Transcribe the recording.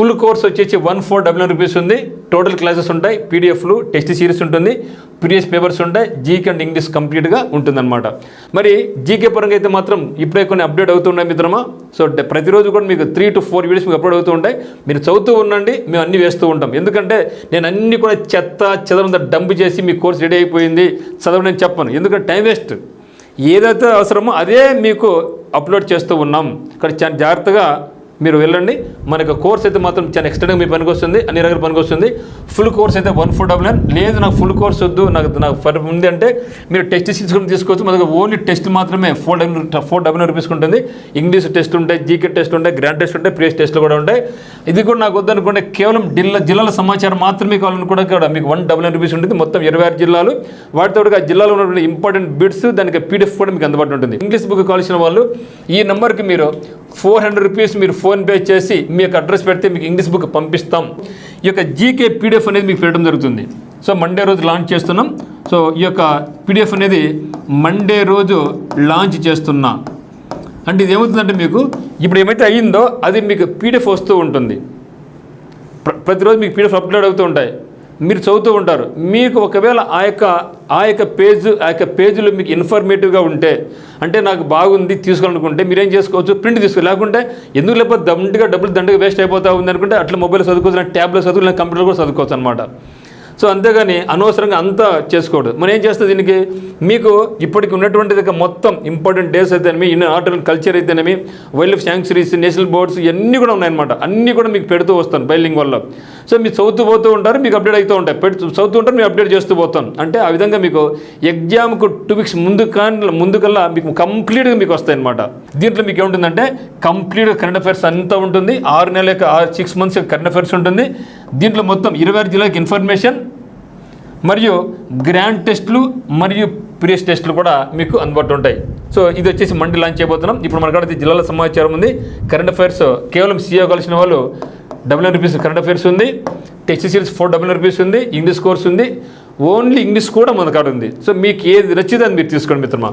Full course వచ్చేసి 1499 rupees ఉంది. Total classes ఉంటాయి, పీడిఎఫ్లు, టెస్ట్ సిరీస్ ఉంటుంది, ప్రీవియస్ పేపర్స్ ఉంటాయి, జీకే అండ్ ఇంగ్లీష్ కంప్లీట్గా ఉంటుందన్నమాట. మరి జీకే పరంగా అయితే మాత్రం ఇప్పుడే కొన్ని అప్డేట్ అవుతున్నాయి మిత్రమా. సో ప్రతిరోజు కూడా మీకు 3 to 4 వీడియోస్ మీకు అప్లోడ్ అవుతూ ఉంటాయి. మీరు చదువుతూ ఉండండి, మేము అన్నీ వేస్తూ ఉంటాం. ఎందుకంటే నేను అన్నీ కూడా చెత్త చెదరంతా డంప్ చేసి మీ కోర్స్ రెడీ అయిపోయింది చదవడం చెప్పను. ఎందుకంటే టైం వేస్ట్. ఏదైతే అవసరమో అదే మీకు అప్లోడ్ చేస్తూ ఉన్నాం. ఇక్కడ చాలా జాగ్రత్తగా మీరు వెళ్ళండి. మనకు కోర్స్ అయితే మాత్రం చాలా ఎక్స్టెండ్గా మీ పనికి వస్తుంది, అన్ని రకాల పనికి వస్తుంది. ఫుల్ కోర్స్ అయితే 1499. లేదు నాకు ఫుల్ కోర్స్ వద్దు, నాకు ఫర్ ఉంది అంటే మీరు టెస్ట్ సిరీస్ కూడా తీసుకోవచ్చు. మనకు ఓన్లీ టెస్ట్ మాత్రమే 499 రూపీస్ ఉంటుంది. ఇంగ్లీష్ టెస్ట్ ఉంటాయి, జీకే టెస్ట్ ఉంటాయి, గ్రాండ్ టెస్ట్ ఉంటాయి, ప్రీవియస్ టెస్ట్లు కూడా ఉంటాయి. ఇది కూడా నాకు వద్దనుకుంటే కేవలం జిల్లాల సమాచారం మాత్రమే కావాలనుకుంటే కూడా మీకు 199 రూపీస్ ఉంటుంది. మొత్తం 26 జిల్లాలు, వాటితో ఆ జిల్లాలో ఉన్నటువంటి ఇంపార్టెంట్ బిట్స్, దానికి పీడిఎఫ్ కూడా మీకు అందుబాటులో ఉంటుంది. ఇంగ్లీష్ బుక్ కావాల్సిన వాళ్ళు ఈ నెంబర్కి మీరు 400 రూపీస్ మీరు ఫోన్పే చేసి మీ యొక్క అడ్రస్ పెడితే మీకు ఇంగ్లీష్ బుక్ పంపిస్తాం. ఈ యొక్క జీకే పీడిఎఫ్ అనేది మీకు పెట్టడం జరుగుతుంది. సో మండే రోజు లాంచ్ చేస్తున్నాం. సో ఈ యొక్క పీడిఎఫ్ అనేది మండే రోజు లాంచ్ చేస్తున్నా. అంటే ఇది ఏమవుతుందంటే మీకు ఇప్పుడు ఏమైతే అయ్యిందో అది మీకు పీడిఎఫ్ వస్తూ ఉంటుంది. ప్రతిరోజు మీకు పీడిఎఫ్ అప్లోడ్ అవుతూ ఉంటాయి, మీరు చదువుతూ ఉంటారు. మీకు ఒకవేళ ఆ యొక్క పేజీలు మీకు ఇన్ఫర్మేటివ్గా ఉంటే, అంటే నాకు బాగుంది తీసుకోవాలనుకుంటే మీరేం చేసుకోవచ్చు, ప్రింట్ తీసుకో. లేకుంటే ఎందుకు లేకపోతే డబ్బులు వేస్ట్ అయిపోతా ఉంది అనుకుంటే అట్లా మొబైల్ చదువుకోవచ్చు, ట్యాబ్లో చదువుకోవచ్చు, కంప్యూటర్ కూడా చదువుకోవచ్చు అనమాట. సో అంతేగాని అనవసరంగా అంతా చేసుకోవద్దు. మనం ఏం చేస్తుంది దీనికి, మీకు ఇప్పటికి ఉన్నటువంటి మొత్తం ఇంపార్టెంట్ డేస్ అయితేనేమి, ఆర్ట్ అండ్ కల్చర్ అయితేనేమి, wild life sanctuaries, national boards ఇవన్నీ కూడా ఉన్నాయన్నమాట. అన్నీ కూడా మీకు పెడుతూ వస్తాను బైలింగ్ వల్ల. సో మీరు చదువుతూ పోతూ ఉంటారు, మీకు అప్డేట్ అవుతూ ఉంటాయి, చదువుతూ ఉంటారు, మీరు అప్డేట్ చేస్తూ పోతాం. అంటే ఆ విధంగా మీకు ఎగ్జామ్కు 2 వీక్స్ ముందుకల్లా మీకు కంప్లీట్గా మీకు వస్తాయి అనమాట. దీంట్లో మీకు ఏముంటుందంటే కంప్లీట్గా కరెంట్ అఫైర్స్ అంతా ఉంటుంది. 6 నెలల 6 మంత్స్ కరెంట్ అఫైర్స్ ఉంటుంది. దీంట్లో మొత్తం 26 జిల్లాలకు ఇన్ఫర్మేషన్ మరియు గ్రాండ్ టెస్టులు మరియు ప్రీవియస్ టెస్టులు కూడా మీకు అందుబాటులో ఉంటాయి. సో ఇది వచ్చేసి మండే లాంచ్ చేయబోతున్నాం. ఇప్పుడు మనకాడ జిల్లాల సమాచారం ఉంది, కరెంట్ అఫైర్స్ కేవలం సీఏ కావాల్సిన వాళ్ళు 99 రూపీస్ కరెంట్ అఫైర్స్ ఉంది, టెస్ట్ సిరీస్ 499 రూపీస్ ఉంది, ఇంగ్లీష్ కోర్స్ ఉంది, ఓన్లీ ఇంగ్లీష్ కూడా మన కాడ ఉంది. సో మీకు ఏది నచ్చితే అది మీరు తీసుకోండి మిత్రమా.